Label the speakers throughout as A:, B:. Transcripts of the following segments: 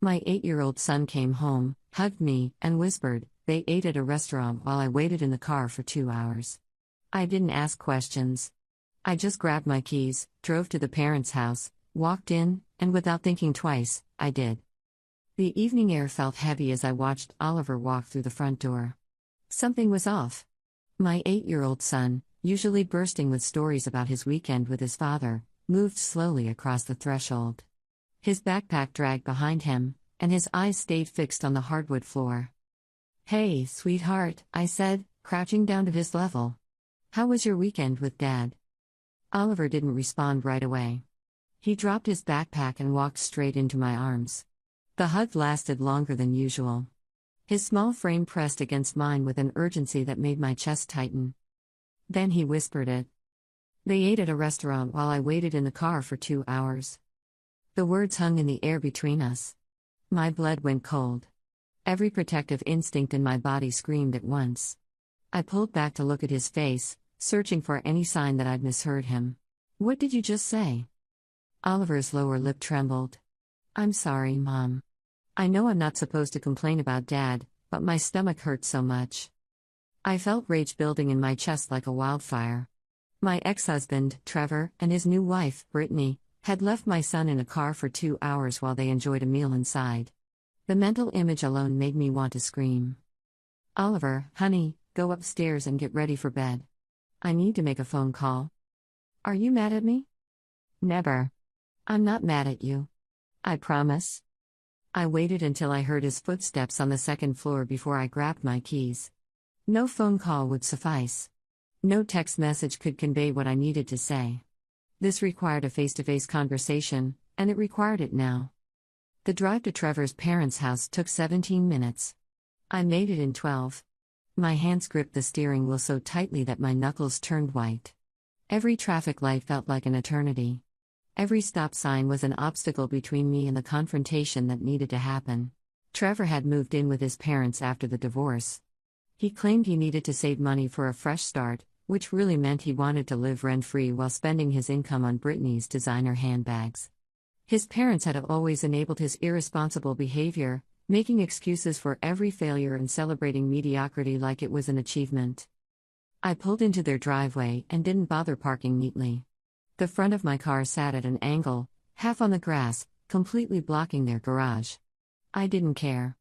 A: My 8-year-old son came home, hugged me, and whispered, "They ate at a restaurant while I waited in the car for 2 hours." I didn't ask questions. I just grabbed my keys, drove to the parents' house, walked in, and without thinking twice, I did. The evening air felt heavy as I watched Oliver walk through the front door. Something was off. My 8-year-old son, usually bursting with stories about his weekend with his father, moved slowly across the threshold. His backpack dragged behind him, and his eyes stayed fixed on the hardwood floor. "Hey, sweetheart," I said, crouching down to his level. "How was your weekend with Dad?" Oliver didn't respond right away. He dropped his backpack and walked straight into my arms. The hug lasted longer than usual. His small frame pressed against mine with an urgency that made my chest tighten. Then he whispered it. "They ate at a restaurant while I waited in the car for 2 hours." The words hung in the air between us. My blood went cold. Every protective instinct in my body screamed at once. I pulled back to look at his face, searching for any sign that I'd misheard him. "What did you just say?" Oliver's lower lip trembled. "I'm sorry, Mom. I know I'm not supposed to complain about Dad, but my stomach hurt so much." I felt rage building in my chest like a wildfire. My ex-husband, Trevor, and his new wife, Brittany, had left my son in a car for 2 hours while they enjoyed a meal inside. The mental image alone made me want to scream. "Oliver, honey, go upstairs and get ready for bed. I need to make a phone call." "Are you mad at me?" "Never. I'm not mad at you. I promise." I waited until I heard his footsteps on the second floor before I grabbed my keys. No phone call would suffice. No text message could convey what I needed to say. This required a face-to-face conversation, and it required it now. The drive to Trevor's parents' house took 17 minutes. I made it in 12. My hands gripped the steering wheel so tightly that my knuckles turned white. Every traffic light felt like an eternity. Every stop sign was an obstacle between me and the confrontation that needed to happen. Trevor had moved in with his parents after the divorce. He claimed he needed to save money for a fresh start, which really meant he wanted to live rent-free while spending his income on Brittany's designer handbags. His parents had always enabled his irresponsible behavior, making excuses for every failure and celebrating mediocrity like it was an achievement. I pulled into their driveway and didn't bother parking neatly. The front of my car sat at an angle, half on the grass, completely blocking their garage. I didn't care.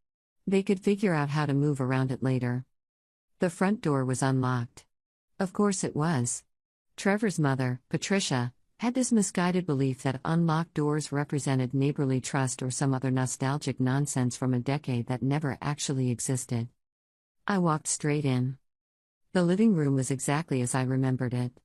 A: They could figure out how to move around it later. The front door was unlocked. Of course it was. Trevor's mother, Patricia, had this misguided belief that unlocked doors represented neighborly trust or some other nostalgic nonsense from a decade that never actually existed. I walked straight in. The living room was exactly as I remembered it.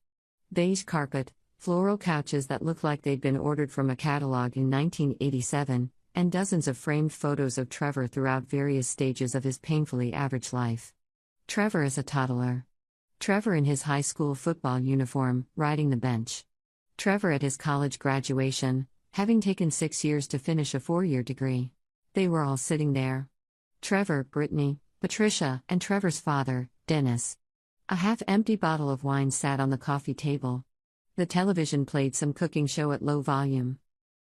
A: Beige carpet, floral couches that looked like they'd been ordered from a catalog in 1987, and dozens of framed photos of Trevor throughout various stages of his painfully average life. Trevor as a toddler. Trevor in his high school football uniform, riding the bench. Trevor at his college graduation, having taken 6 years to finish a 4-year degree. They were all sitting there. Trevor, Brittany, Patricia, and Trevor's father, Dennis. A half-empty bottle of wine sat on the coffee table. The television played some cooking show at low volume.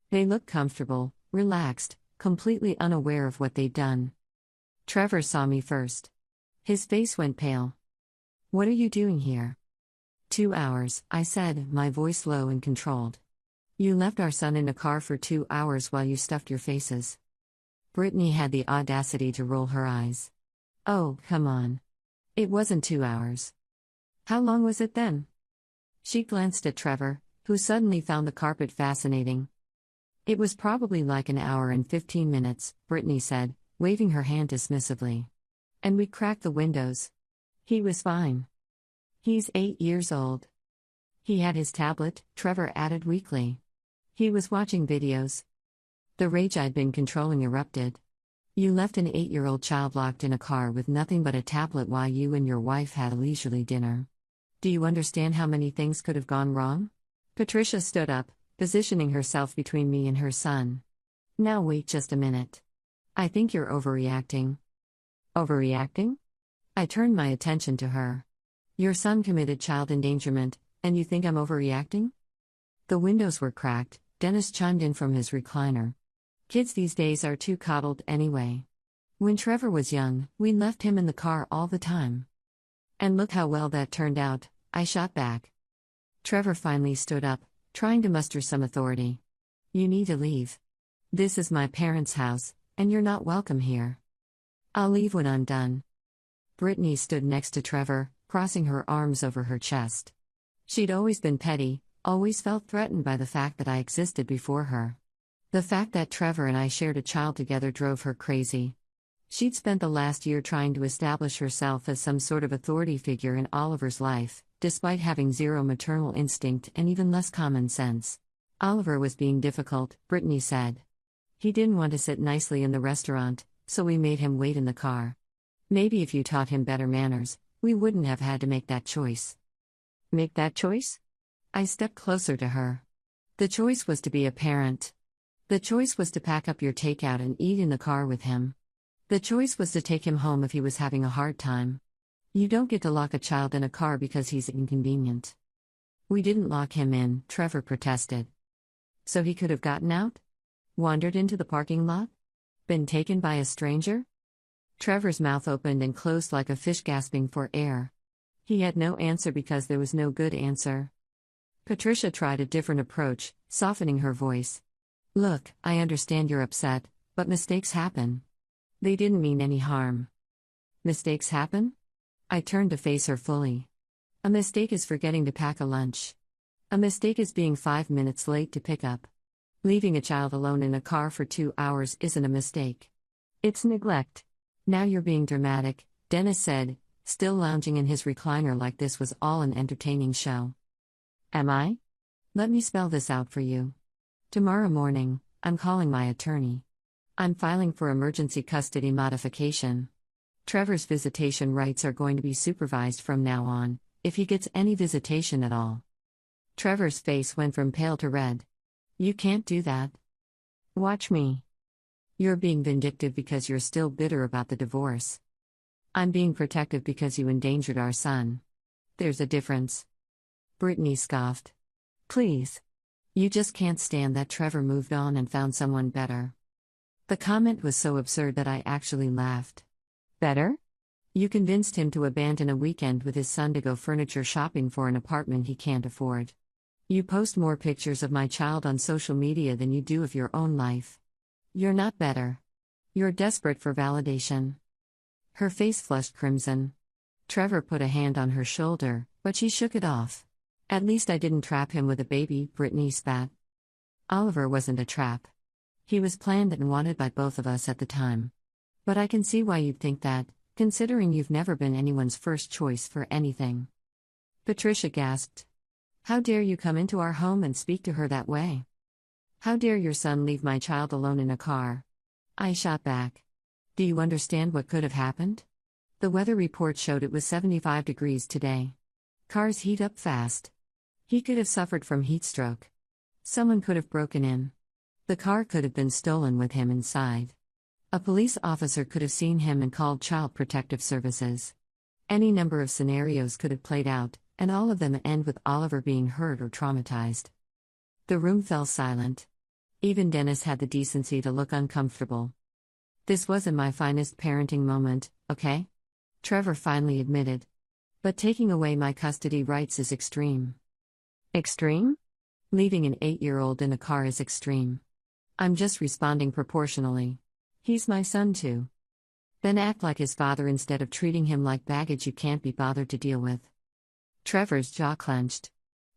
A: They looked comfortable, relaxed, completely unaware of what they'd done. Trevor saw me first. His face went pale. "What are you doing here?" 2 hours, I said, my voice low and controlled. "You left our son in a car for 2 hours while you stuffed your faces." Brittany had the audacity to roll her eyes. "Oh, come on. It wasn't 2 hours. How long was it then?" She glanced at Trevor, who suddenly found the carpet fascinating. "It was probably like an hour and 15 minutes, Brittany said, waving her hand dismissively. "And we cracked the windows. He was fine. He's 8 years old." "He had his tablet," Trevor added weakly. "He was watching videos." The rage I'd been controlling erupted. "You left an 8-year-old child locked in a car with nothing but a tablet while you and your wife had a leisurely dinner. Do you understand how many things could have gone wrong?" Patricia stood up, positioning herself between me and her son. "Now wait just a minute. I think you're overreacting." "Overreacting?" I turned my attention to her. "Your son committed child endangerment, and you think I'm overreacting?" The windows were cracked, Dennis chimed in from his recliner. Kids these days are too coddled anyway. When Trevor was young, we left him in the car all the time. And look how well that turned out, I shot back. Trevor finally stood up, trying to muster some authority. You need to leave. This is my parents' house, and you're not welcome here. I'll leave when I'm done. Brittany stood next to Trevor, crossing her arms over her chest. She'd always been petty, always felt threatened by the fact that I existed before her. The fact that Trevor and I shared a child together drove her crazy. She'd spent the last year trying to establish herself as some sort of authority figure in Oliver's life, despite having zero maternal instinct and even less common sense. Oliver was being difficult, Brittany said. He didn't want to sit nicely in the restaurant, so we made him wait in the car. Maybe if you taught him better manners, we wouldn't have had to make that choice. Make that choice? I stepped closer to her. The choice was to be a parent. The choice was to pack up your takeout and eat in the car with him. The choice was to take him home if he was having a hard time. You don't get to lock a child in a car because he's inconvenient. We didn't lock him in, Trevor protested. So he could have gotten out? Wandered into the parking lot? Been taken by a stranger? Trevor's mouth opened and closed like a fish gasping for air. He had no answer because there was no good answer. Patricia tried a different approach, softening her voice. Look, I understand you're upset, but mistakes happen. They didn't mean any harm. Mistakes happen? I turned to face her fully. A mistake is forgetting to pack a lunch. A mistake is being 5 minutes late to pick up. Leaving a child alone in a car for 2 hours isn't a mistake. It's neglect. Now you're being dramatic, Dennis said, still lounging in his recliner like this was all an entertaining show. Am I? Let me spell this out for you. Tomorrow morning, I'm calling my attorney. I'm filing for emergency custody modification. Trevor's visitation rights are going to be supervised from now on, if he gets any visitation at all. Trevor's face went from pale to red. You can't do that. Watch me. You're being vindictive because you're still bitter about the divorce. I'm being protective because you endangered our son. There's a difference. Brittany scoffed. Please. You just can't stand that Trevor moved on and found someone better. The comment was so absurd that I actually laughed. Better? You convinced him to abandon a weekend with his son to go furniture shopping for an apartment he can't afford. You post more pictures of my child on social media than you do of your own life. You're not better. You're desperate for validation. Her face flushed crimson. Trevor put a hand on her shoulder, but she shook it off. At least I didn't trap him with a baby, Brittany spat. Oliver wasn't a trap. He was planned and wanted by both of us at the time. But I can see why you'd think that, considering you've never been anyone's first choice for anything. Patricia gasped. How dare you come into our home and speak to her that way? How dare your son leave my child alone in a car? I shot back. Do you understand what could have happened? The weather report showed it was 75 degrees today. Cars heat up fast. He could have suffered from heat stroke. Someone could have broken in. The car could have been stolen with him inside. A police officer could have seen him and called Child Protective Services. Any number of scenarios could have played out, and all of them end with Oliver being hurt or traumatized. The room fell silent. Even Dennis had the decency to look uncomfortable. This wasn't my finest parenting moment, okay? Trevor finally admitted. But taking away my custody rights is extreme. Extreme? Leaving an 8-year-old in a car is extreme. I'm just responding proportionally. He's my son too. Then act like his father instead of treating him like baggage you can't be bothered to deal with. Trevor's jaw clenched.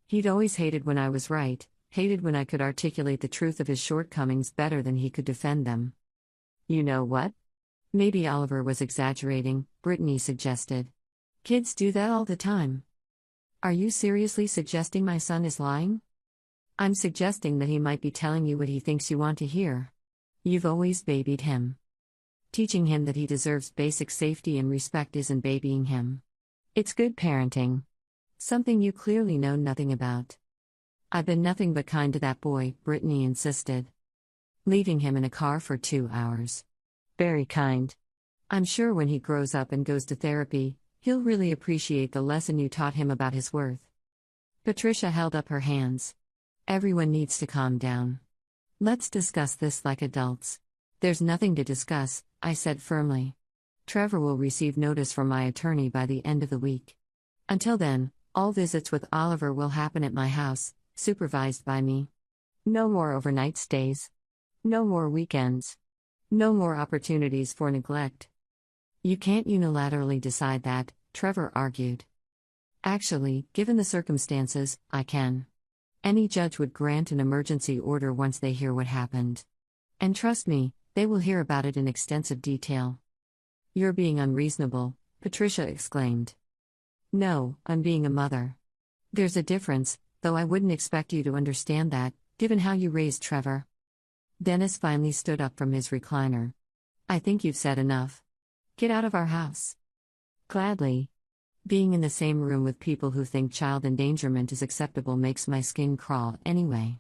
A: He'd always hated when I was right, hated when I could articulate the truth of his shortcomings better than he could defend them. You know what? Maybe Oliver was exaggerating, Brittany suggested. Kids do that all the time. Are you seriously suggesting my son is lying? I'm suggesting that he might be telling you what he thinks you want to hear. You've always babied him. Teaching him that he deserves basic safety and respect isn't babying him. It's good parenting. Something you clearly know nothing about. I've been nothing but kind to that boy, Brittany insisted. Leaving him in a car for 2 hours. Very kind. I'm sure when he grows up and goes to therapy, he'll really appreciate the lesson you taught him about his worth. Patricia held up her hands. Everyone needs to calm down. Let's discuss this like adults. There's nothing to discuss, I said firmly. Trevor will receive notice from my attorney by the end of the week. Until then, all visits with Oliver will happen at my house, supervised by me. No more overnight stays. No more weekends. No more opportunities for neglect. You can't unilaterally decide that, Trevor argued. Actually, given the circumstances, I can. Any judge would grant an emergency order once they hear what happened. And trust me, they will hear about it in extensive detail. You're being unreasonable, Patricia exclaimed. No, I'm being a mother. There's a difference, though I wouldn't expect you to understand that, given how you raised Trevor. Dennis finally stood up from his recliner. I think you've said enough. Get out of our house. Gladly. Being in the same room with people who think child endangerment is acceptable makes my skin crawl anyway.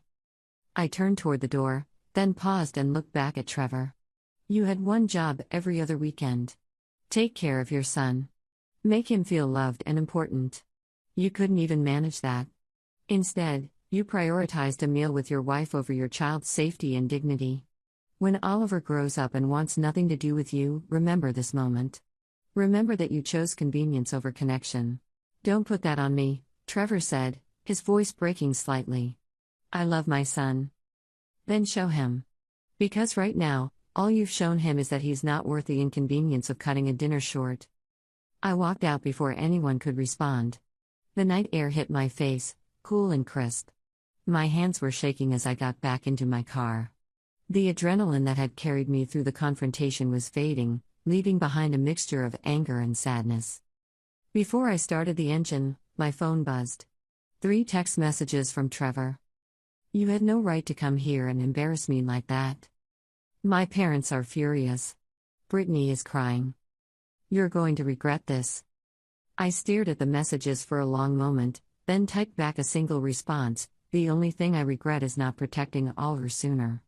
A: I turned toward the door, then paused and looked back at Trevor. You had one job every other weekend. Take care of your son. Make him feel loved and important. You couldn't even manage that. Instead, you prioritized a meal with your wife over your child's safety and dignity. When Oliver grows up and wants nothing to do with you, remember this moment. Remember that you chose convenience over connection. Don't put that on me, Trevor said, his voice breaking slightly. I love my son. Then show him. Because right now, all you've shown him is that he's not worth the inconvenience of cutting a dinner short. I walked out before anyone could respond. The night air hit my face, cool and crisp. My hands were shaking as I got back into my car. The adrenaline that had carried me through the confrontation was fading, leaving behind a mixture of anger and sadness. Before I started the engine, my phone buzzed. 3 text messages from Trevor. You had no right to come here and embarrass me like that. My parents are furious. Brittany is crying. You're going to regret this. I stared at the messages for a long moment, then typed back a single response. The only thing I regret is not protecting Oliver sooner.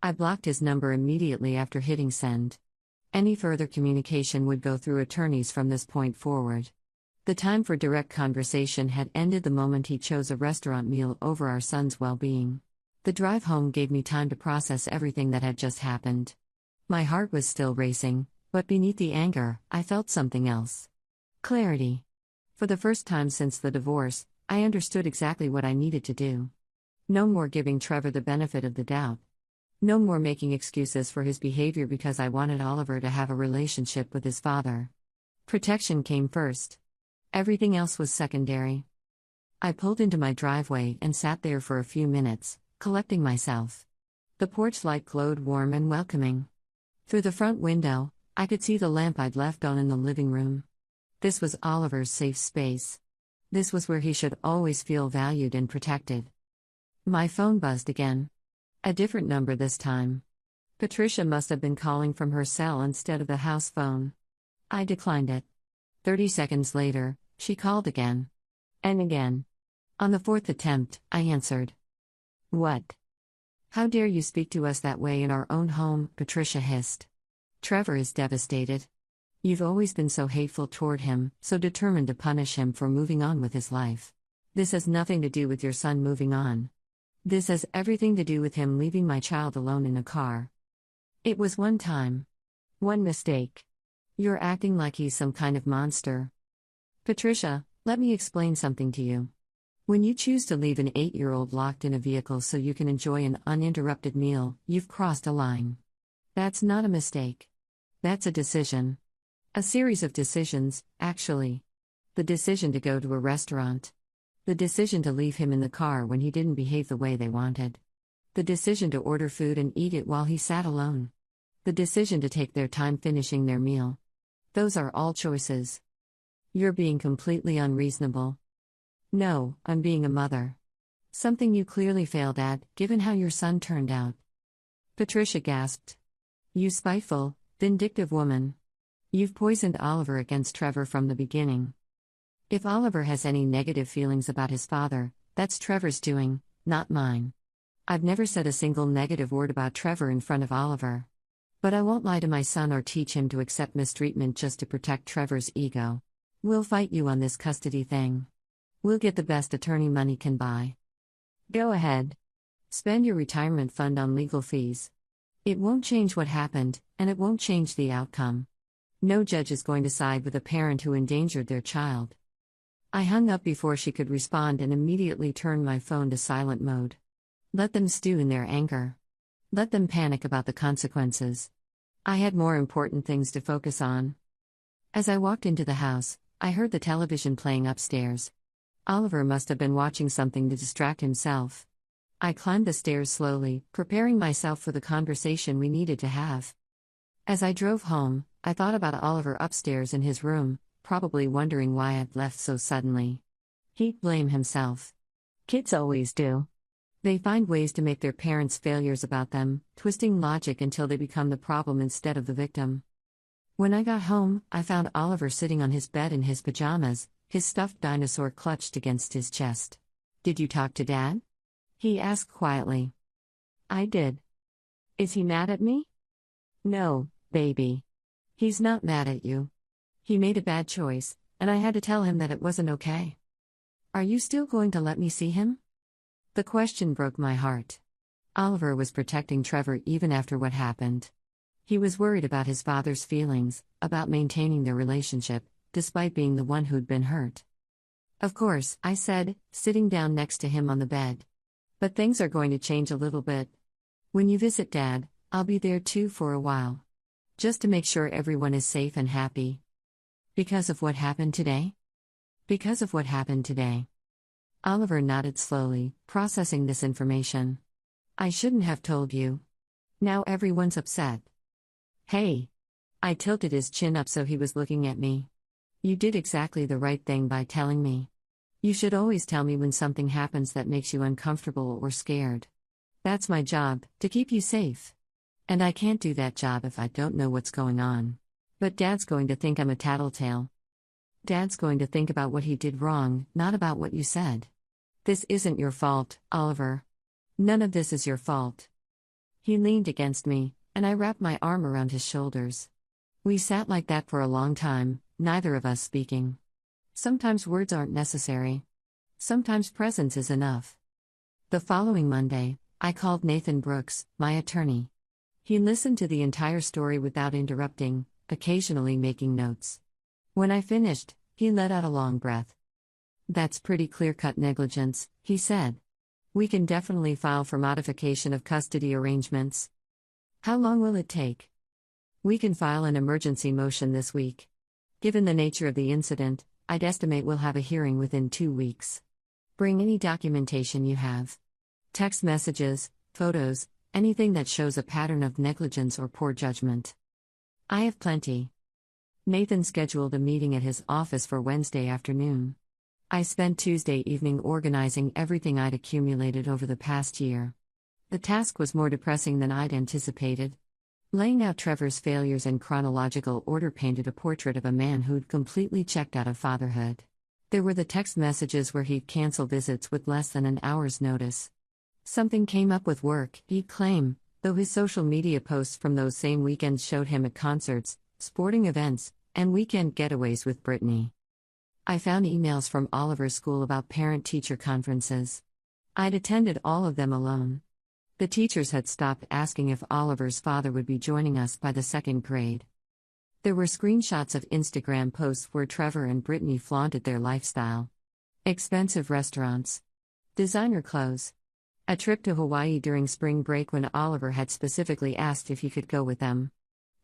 A: I blocked his number immediately after hitting send. Any further communication would go through attorneys from this point forward. The time for direct conversation had ended the moment he chose a restaurant meal over our son's well-being. The drive home gave me time to process everything that had just happened. My heart was still racing, but beneath the anger, I felt something else. Clarity. For the first time since the divorce, I understood exactly what I needed to do. No more giving Trevor the benefit of the doubt. No more making excuses for his behavior because I wanted Oliver to have a relationship with his father. Protection came first. Everything else was secondary. I pulled into my driveway and sat there for a few minutes, collecting myself. The porch light glowed warm and welcoming. Through the front window, I could see the lamp I'd left on in the living room. This was Oliver's safe space. This was where he should always feel valued and protected. My phone buzzed again. A different number this time. Patricia must have been calling from her cell instead of the house phone. I declined it. 30 seconds later, she called again. And again. On the 4th attempt, I answered. What? How dare you speak to us that way in our own home, Patricia hissed. Trevor is devastated. You've always been so hateful toward him, so determined to punish him for moving on with his life. This has nothing to do with your son moving on. This has everything to do with him leaving my child alone in a car. It was one time. One mistake. You're acting like he's some kind of monster. Patricia, let me explain something to you. When you choose to leave an 8-year-old locked in a vehicle so you can enjoy an uninterrupted meal, you've crossed a line. That's not a mistake. That's a decision. A series of decisions, actually. The decision to go to a restaurant. The decision to leave him in the car when he didn't behave the way they wanted. The decision to order food and eat it while he sat alone. The decision to take their time finishing their meal. Those are all choices. You're being completely unreasonable. No, I'm being a mother. Something you clearly failed at, given how your son turned out. Patricia gasped. You spiteful, vindictive woman. You've poisoned Oliver against Trevor from the beginning. If Oliver has any negative feelings about his father, that's Trevor's doing, not mine. I've never said a single negative word about Trevor in front of Oliver. But I won't lie to my son or teach him to accept mistreatment just to protect Trevor's ego. We'll fight you on this custody thing. We'll get the best attorney money can buy. Go ahead. Spend your retirement fund on legal fees. It won't change what happened, and it won't change the outcome. No judge is going to side with a parent who endangered their child. I hung up before she could respond and immediately turned my phone to silent mode. Let them stew in their anger. Let them panic about the consequences. I had more important things to focus on. As I walked into the house, I heard the television playing upstairs. Oliver must have been watching something to distract himself. I climbed the stairs slowly, preparing myself for the conversation we needed to have. As I drove home, I thought about Oliver upstairs in his room, probably wondering why I'd left so suddenly. He'd blame himself. Kids always do. They find ways to make their parents' failures about them, twisting logic until they become the problem instead of the victim. When I got home, I found Oliver sitting on his bed in his pajamas, his stuffed dinosaur clutched against his chest. "Did you talk to Dad?" he asked quietly. "I did." "Is he mad at me?" "No, baby. He's not mad at you. He made a bad choice, and I had to tell him that it wasn't okay." "Are you still going to let me see him?" The question broke my heart. Oliver was protecting Trevor even after what happened. He was worried about his father's feelings, about maintaining their relationship, despite being the one who'd been hurt. "Of course," I said, sitting down next to him on the bed. "But things are going to change a little bit. When you visit Dad, I'll be there too for a while. Just to make sure everyone is safe and happy." "Because of what happened today?" "Because of what happened today." Oliver nodded slowly, processing this information. "I shouldn't have told you. Now everyone's upset." "Hey." I tilted his chin up so he was looking at me. "You did exactly the right thing by telling me. You should always tell me when something happens that makes you uncomfortable or scared. That's my job, to keep you safe. And I can't do that job if I don't know what's going on. But Dad's going to think I'm a tattletale. Dad's going to think about what he did wrong, not about what you said. This isn't your fault, Oliver. None of this is your fault." He leaned against me, and I wrapped my arm around his shoulders. We sat like that for a long time, neither of us speaking. Sometimes words aren't necessary. Sometimes presence is enough. The following Monday, I called Nathan Brooks, my attorney. He listened to the entire story without interrupting, occasionally making notes. When I finished, he let out a long breath. "That's pretty clear-cut negligence," he said. "We can definitely file for modification of custody arrangements." "How long will it take?" "We can file an emergency motion this week. Given the nature of the incident, I'd estimate we'll have a hearing within 2 weeks. Bring any documentation you have. Text messages, photos, anything that shows a pattern of negligence or poor judgment." "I have plenty." Nathan scheduled a meeting at his office for Wednesday afternoon. I spent Tuesday evening organizing everything I'd accumulated over the past year. The task was more depressing than I'd anticipated. Laying out Trevor's failures in chronological order painted a portrait of a man who'd completely checked out of fatherhood. There were the text messages where he'd cancel visits with less than an hour's notice. Something came up with work, he'd claim, though his social media posts from those same weekends showed him at concerts, sporting events, and weekend getaways with Brittany. I found emails from Oliver's school about parent-teacher conferences. I'd attended all of them alone. The teachers had stopped asking if Oliver's father would be joining us by the 2nd grade. There were screenshots of Instagram posts where Trevor and Brittany flaunted their lifestyle. Expensive restaurants. Designer clothes. A trip to Hawaii during spring break when Oliver had specifically asked if he could go with them.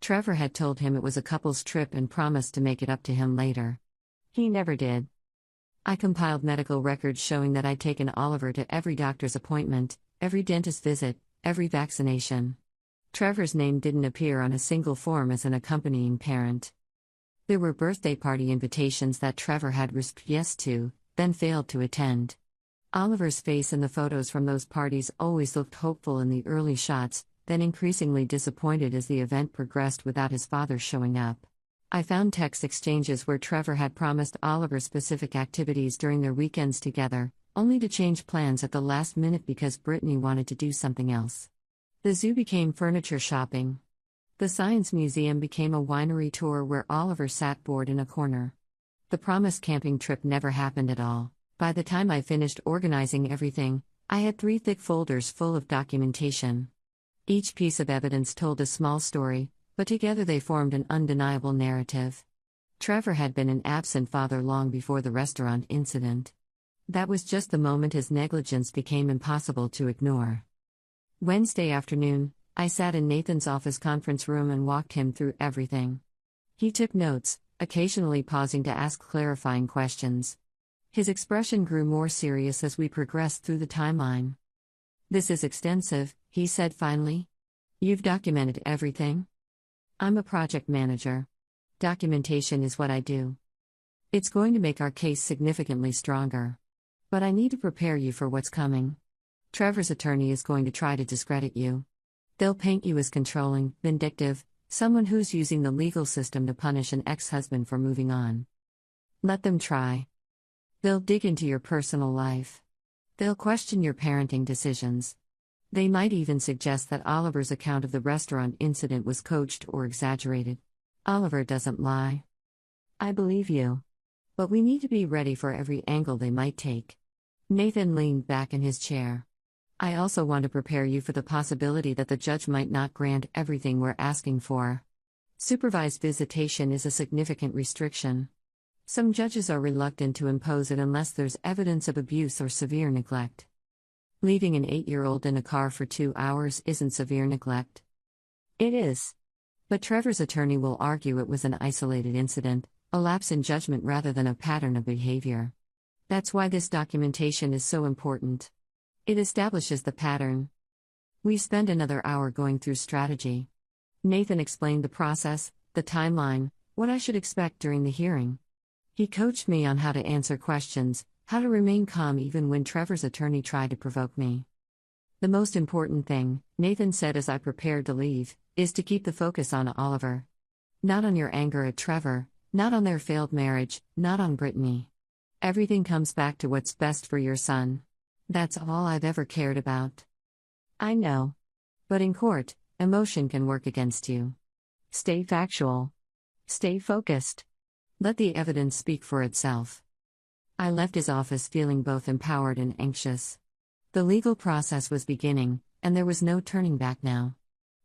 A: Trevor had told him it was a couple's trip and promised to make it up to him later. He never did. I compiled medical records showing that I'd taken Oliver to every doctor's appointment, every dentist visit, every vaccination. Trevor's name didn't appear on a single form as an accompanying parent. There were birthday party invitations that Trevor had risked yes to, then failed to attend. Oliver's face in the photos from those parties always looked hopeful in the early shots, then increasingly disappointed as the event progressed without his father showing up. I found text exchanges where Trevor had promised Oliver specific activities during their weekends together, only to change plans at the last minute because Brittany wanted to do something else. The zoo became furniture shopping. The Science Museum became a winery tour where Oliver sat bored in a corner. The promised camping trip never happened at all. By the time I finished organizing everything, I had 3 thick folders full of documentation. Each piece of evidence told a small story, but together they formed an undeniable narrative. Trevor had been an absent father long before the restaurant incident. That was just the moment his negligence became impossible to ignore. Wednesday afternoon, I sat in Nathan's office conference room and walked him through everything. He took notes, occasionally pausing to ask clarifying questions. His expression grew more serious as we progressed through the timeline. "This is extensive," he said finally. "You've documented everything?" "I'm a project manager. Documentation is what I do. It's going to make our case significantly stronger. But I need to prepare you for what's coming. Trevor's attorney is going to try to discredit you. They'll paint you as controlling, vindictive, someone who's using the legal system to punish an ex-husband for moving on. Let them try. They'll dig into your personal life. They'll question your parenting decisions. They might even suggest that Oliver's account of the restaurant incident was coached or exaggerated. Oliver doesn't lie. I believe you. But we need to be ready for every angle they might take." Nathan leaned back in his chair. "I also want to prepare you for the possibility that the judge might not grant everything we're asking for. Supervised visitation is a significant restriction. Some judges are reluctant to impose it unless there's evidence of abuse or severe neglect. Leaving an 8-year-old in a car for 2 hours isn't severe neglect." "It is. But Trevor's attorney will argue it was an isolated incident, a lapse in judgment rather than a pattern of behavior. That's why this documentation is so important. It establishes the pattern." We spent another hour going through strategy. Nathan explained the process, the timeline, what I should expect during the hearing. He coached me on how to answer questions, how to remain calm even when Trevor's attorney tried to provoke me. "The most important thing," Nathan said as I prepared to leave, "is to keep the focus on Oliver. Not on your anger at Trevor, not on their failed marriage, not on Brittany. Everything comes back to what's best for your son. That's all I've ever cared about." "I know. But in court, emotion can work against you. Stay factual. Stay focused. Let the evidence speak for itself." I left his office feeling both empowered and anxious. The legal process was beginning, and there was no turning back now.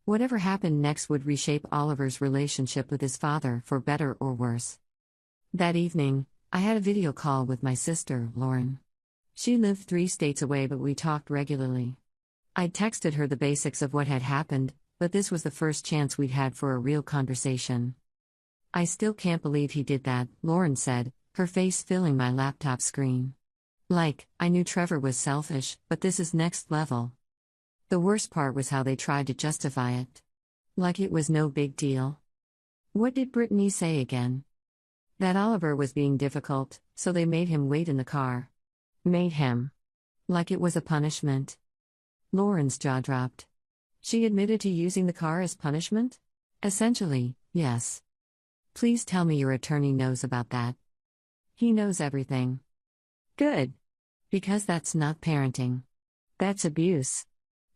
A: Whatever happened next would reshape Oliver's relationship with his father for better or worse. That evening, I had a video call with my sister, Lauren. She lived 3 states away, but we talked regularly. I'd texted her the basics of what had happened, but this was the first chance we'd had for a real conversation. "I still can't believe he did that," Lauren said, her face filling my laptop screen. I knew Trevor was selfish, but this is next level." The worst part was how they tried to justify it. Like it was no big deal. "What did Brittany say again?" "That Oliver was being difficult, so they made him wait in the car." "Made him? Like it was a punishment?" Lauren's jaw dropped. "She admitted to using the car as punishment?" "Essentially, yes." "Please tell me your attorney knows about that." "He knows everything." "Good. Because that's not parenting. That's abuse."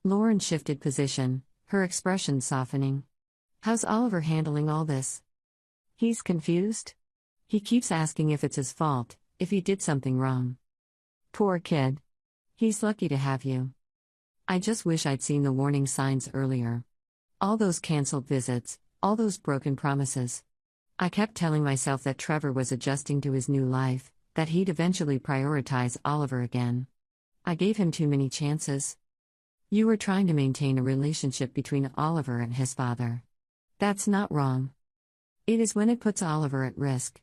A: Lauren shifted position, her expression softening. "How's Oliver handling all this?" "He's confused. He keeps asking if it's his fault, if he did something wrong." "Poor kid. He's lucky to have you." I just wish I'd seen the warning signs earlier. All those cancelled visits, all those broken promises. I kept telling myself that Trevor was adjusting to his new life, that he'd eventually prioritize Oliver again. I gave him too many chances. "You were trying to maintain a relationship between Oliver and his father. That's not wrong. It is when it puts Oliver at risk."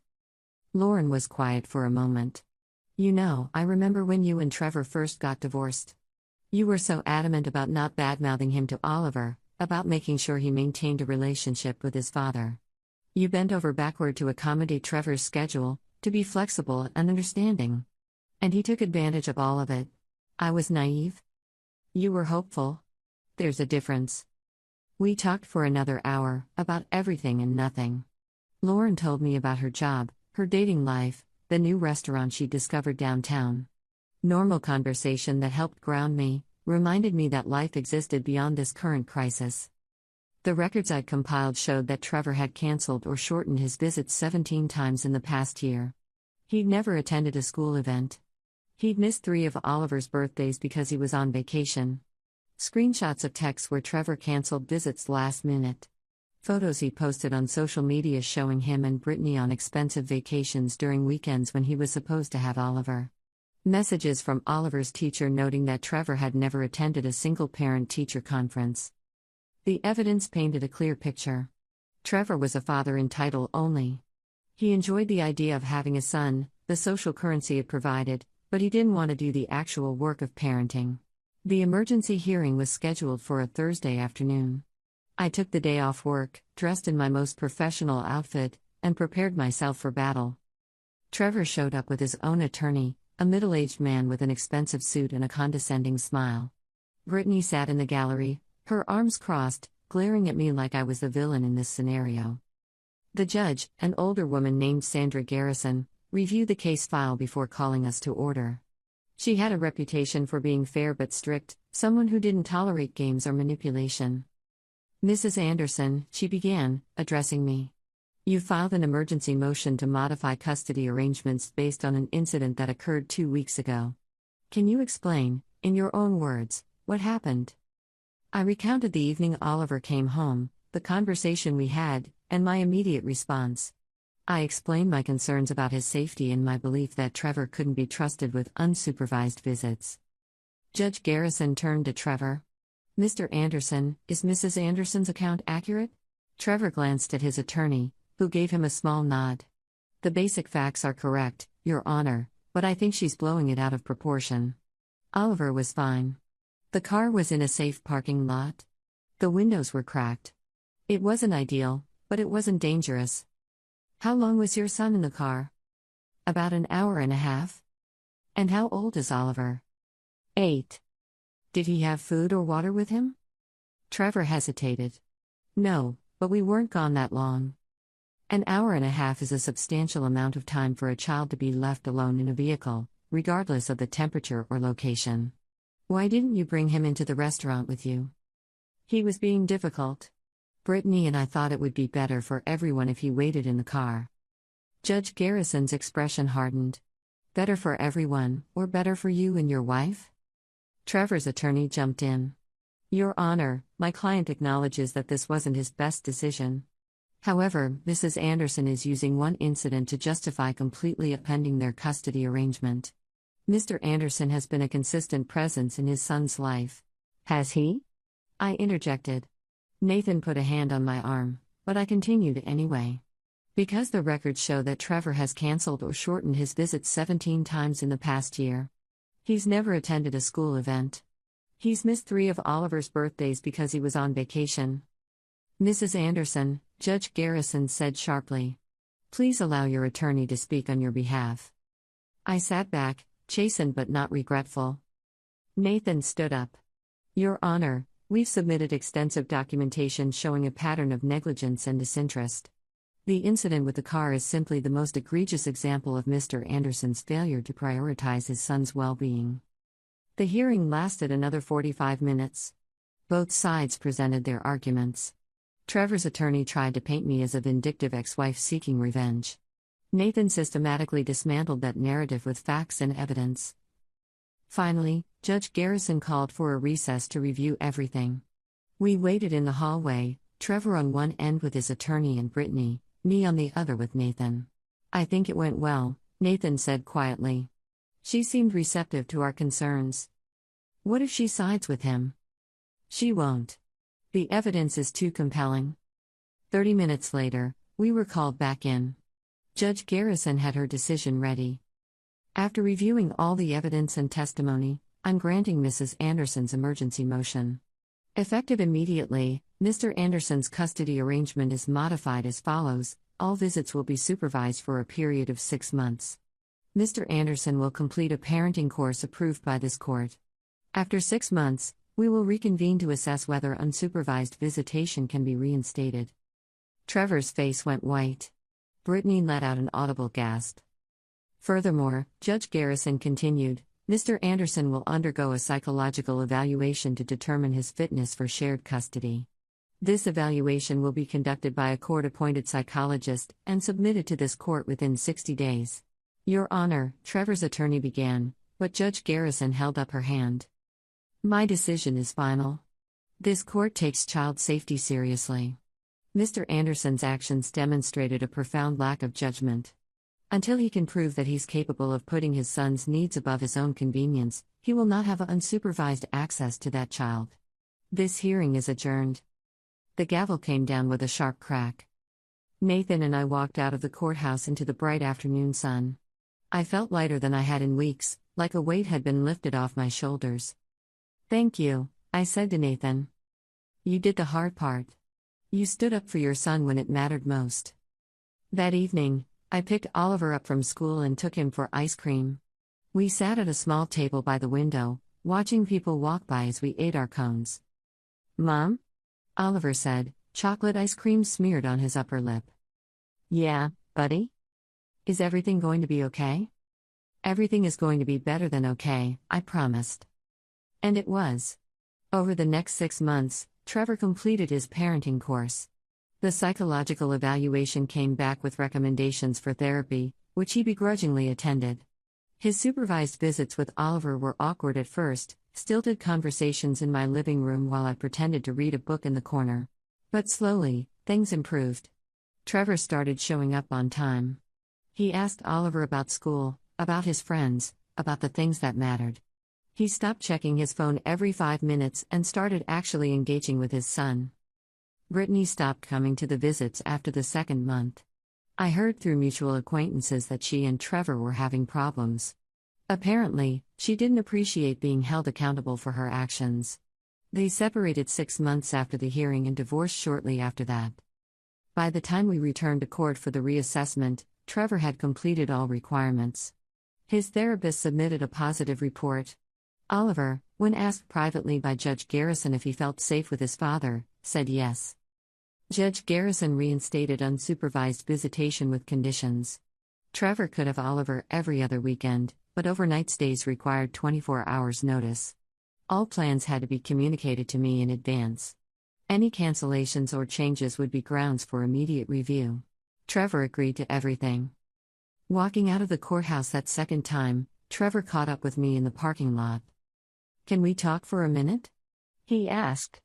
A: Lauren was quiet for a moment. "You know, I remember when you and Trevor first got divorced. You were so adamant about not badmouthing him to Oliver, about making sure he maintained a relationship with his father. You bent over backward to accommodate Trevor's schedule, to be flexible and understanding. And he took advantage of all of it. I was naive. You were hopeful. There's a difference." We talked for another hour, about everything and nothing. Lauren told me about her job, her dating life, the new restaurant she discovered downtown. Normal conversation that helped ground me, reminded me that life existed beyond this current crisis. The records I'd compiled showed that Trevor had cancelled or shortened his visits 17 times in the past year. He'd never attended a school event. He'd missed 3 of Oliver's birthdays because he was on vacation. Screenshots of texts where Trevor canceled visits last minute. Photos he posted on social media showing him and Brittany on expensive vacations during weekends when he was supposed to have Oliver. Messages from Oliver's teacher noting that Trevor had never attended a single parent-teacher conference. The evidence painted a clear picture. Trevor was a father in title only. He enjoyed the idea of having a son, the social currency it provided, but he didn't want to do the actual work of parenting. The emergency hearing was scheduled for a Thursday afternoon. I took the day off work, dressed in my most professional outfit, and prepared myself for battle. Trevor showed up with his own attorney, a middle-aged man with an expensive suit and a condescending smile. Brittany sat in the gallery, her arms crossed, glaring at me like I was the villain in this scenario. The judge, an older woman named Sandra Garrison, reviewed the case file before calling us to order. She had a reputation for being fair but strict, someone who didn't tolerate games or manipulation. "Mrs. Anderson," she began, addressing me. "You filed an emergency motion to modify custody arrangements based on an incident that occurred 2 weeks ago. Can you explain, in your own words, what happened?" I recounted the evening Oliver came home, the conversation we had, and my immediate response. I explained my concerns about his safety and my belief that Trevor couldn't be trusted with unsupervised visits. Judge Garrison turned to Trevor. "Mr. Anderson, is Mrs. Anderson's account accurate?" Trevor glanced at his attorney, who gave him a small nod. "The basic facts are correct, Your Honor, but I think she's blowing it out of proportion. Oliver was fine. The car was in a safe parking lot. The windows were cracked. It wasn't ideal, but it wasn't dangerous." "How long was your son in the car?" "About an hour and a half." "And how old is Oliver?" 8. "Did he have food or water with him?" Trevor hesitated. "No, but we weren't gone that long." An hour and a half is a substantial amount of time for a child to be left alone in a vehicle, regardless of the temperature or location. "Why didn't you bring him into the restaurant with you?" "He was being difficult. Brittany and I thought it would be better for everyone if he waited in the car." Judge Garrison's expression hardened. "Better for everyone, or better for you and your wife?" Trevor's attorney jumped in. "Your Honor, my client acknowledges that this wasn't his best decision. However, Mrs. Anderson is using one incident to justify completely upending their custody arrangement. Mr. Anderson has been a consistent presence in his son's life." "Has he?" I interjected. Nathan put a hand on my arm, but I continued anyway. "Because the records show that Trevor has canceled or shortened his visits 17 times in the past year. He's never attended a school event. He's missed 3 of Oliver's birthdays because he was on vacation." "Mrs. Anderson," Judge Garrison said sharply, "please allow your attorney to speak on your behalf." I sat back, chastened but not regretful. Nathan stood up. "Your Honor, we've submitted extensive documentation showing a pattern of negligence and disinterest. The incident with the car is simply the most egregious example of Mr. Anderson's failure to prioritize his son's well-being." The hearing lasted another 45 minutes. Both sides presented their arguments. Trevor's attorney tried to paint me as a vindictive ex-wife seeking revenge. Nathan systematically dismantled that narrative with facts and evidence. Finally, Judge Garrison called for a recess to review everything. We waited in the hallway, Trevor on one end with his attorney and Brittany, me on the other with Nathan. "I think it went well," Nathan said quietly. "She seemed receptive to our concerns." "What if she sides with him?" "She won't. The evidence is too compelling." 30 minutes later, we were called back in. Judge Garrison had her decision ready. "After reviewing all the evidence and testimony, I'm granting Mrs. Anderson's emergency motion. Effective immediately, Mr. Anderson's custody arrangement is modified as follows: all visits will be supervised for a period of 6 months. Mr. Anderson will complete a parenting course approved by this court. After 6 months, we will reconvene to assess whether unsupervised visitation can be reinstated." Trevor's face went white. Brittany let out an audible gasp. Furthermore, Judge Garrison continued, "Mr. Anderson will undergo a psychological evaluation to determine his fitness for shared custody. This evaluation will be conducted by a court-appointed psychologist and submitted to this court within 60 days. Your Honor," Trevor's attorney began, but Judge Garrison held up her hand. My decision is final. This court takes child safety seriously. Mr. Anderson's actions demonstrated a profound lack of judgment. Until he can prove that he's capable of putting his son's needs above his own convenience, he will not have unsupervised access to that child. This hearing is adjourned. The gavel came down with a sharp crack. Nathan and I walked out of the courthouse into the bright afternoon sun. I felt lighter than I had in weeks, like a weight had been lifted off my shoulders. Thank you, I said to Nathan. You did the hard part. You stood up for your son when it mattered most. That evening, I picked Oliver up from school and took him for ice cream. We sat at a small table by the window, watching people walk by as we ate our cones. Mom? Oliver said, chocolate ice cream smeared on his upper lip. Yeah, buddy? Is everything going to be okay? Everything is going to be better than okay, I promised. And it was. Over the next 6 months, Trevor completed his parenting course. The psychological evaluation came back with recommendations for therapy, which he begrudgingly attended. His supervised visits with Oliver were awkward at first, stilted conversations in my living room while I pretended to read a book in the corner. But slowly, things improved. Trevor started showing up on time. He asked Oliver about school, about his friends, about the things that mattered. He stopped checking his phone every 5 minutes and started actually engaging with his son. Brittany stopped coming to the visits after the 2nd month. I heard through mutual acquaintances that she and Trevor were having problems. Apparently, she didn't appreciate being held accountable for her actions. They separated 6 months after the hearing and divorced shortly after that. By the time we returned to court for the reassessment, Trevor had completed all requirements. His therapist submitted a positive report. Oliver, when asked privately by Judge Garrison if he felt safe with his father, said yes. Judge Garrison reinstated unsupervised visitation with conditions. Trevor could have Oliver every other weekend, but overnight stays required 24 hours notice. All plans had to be communicated to me in advance. Any cancellations or changes would be grounds for immediate review. Trevor agreed to everything. Walking out of the courthouse that second time, Trevor caught up with me in the parking lot. Can we talk for a minute? He asked.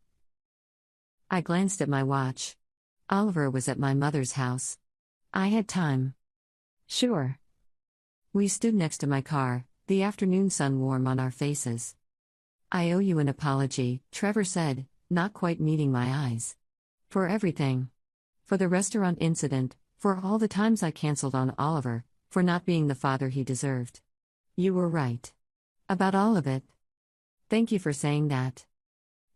A: I glanced at my watch. Oliver was at my mother's house. I had time. Sure. We stood next to my car, the afternoon sun warm on our faces. I owe you an apology, Trevor said, not quite meeting my eyes. For everything. For the restaurant incident, for all the times I canceled on Oliver, for not being the father he deserved. You were right. About all of it. Thank you for saying that.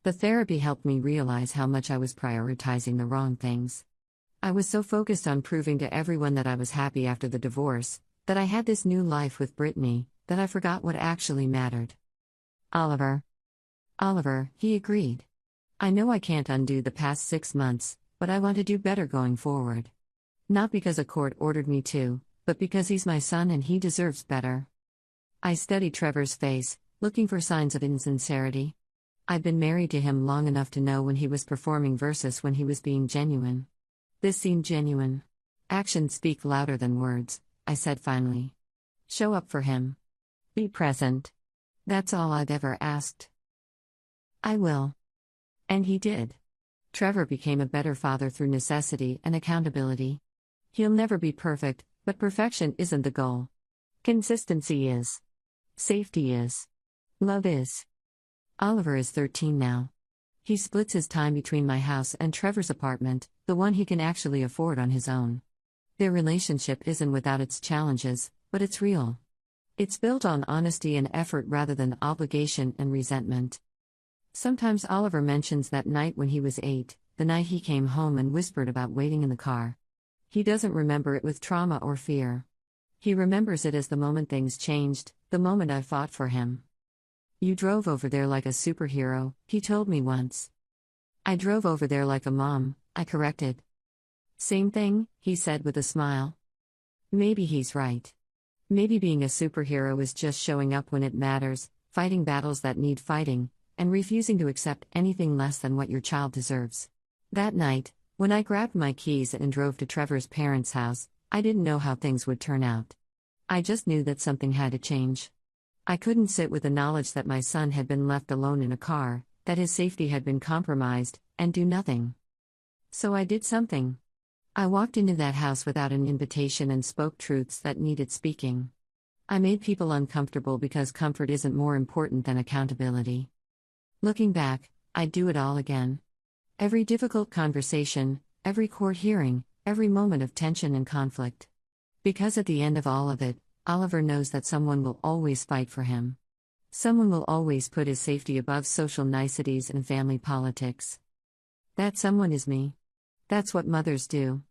A: The therapy helped me realize how much I was prioritizing the wrong things. I was so focused on proving to everyone that I was happy after the divorce, that I had this new life with Brittany, that I forgot what actually mattered. Oliver, he agreed. I know I can't undo the past 6 months, but I want to do better going forward. Not because a court ordered me to, but because he's my son and he deserves better. I studied Trevor's face, looking for signs of insincerity. I'd been married to him long enough to know when he was performing versus when he was being genuine. This seemed genuine. Actions speak louder than words, I said finally. Show up for him. Be present. That's all I've ever asked. I will. And he did. Trevor became a better father through necessity and accountability. He'll never be perfect, but perfection isn't the goal. Consistency is. Safety is. Love is. Oliver is 13 now. He splits his time between my house and Trevor's apartment, the one he can actually afford on his own. Their relationship isn't without its challenges, but it's real. It's built on honesty and effort rather than obligation and resentment. Sometimes Oliver mentions that night when he was 8, the night he came home and whispered about waiting in the car. He doesn't remember it with trauma or fear. He remembers it as the moment things changed, the moment I fought for him. You drove over there like a superhero, he told me once. I drove over there like a mom, I corrected. Same thing, he said with a smile. Maybe he's right. Maybe being a superhero is just showing up when it matters, fighting battles that need fighting, and refusing to accept anything less than what your child deserves. That night, when I grabbed my keys and drove to Trevor's parents' house, I didn't know how things would turn out. I just knew that something had to change. I couldn't sit with the knowledge that my son had been left alone in a car, that his safety had been compromised, and do nothing. So I did something. I walked into that house without an invitation and spoke truths that needed speaking. I made people uncomfortable because comfort isn't more important than accountability. Looking back, I'd do it all again. Every difficult conversation, every court hearing, every moment of tension and conflict. Because at the end of all of it, Oliver knows that someone will always fight for him. Someone will always put his safety above social niceties and family politics. That someone is me. That's what mothers do.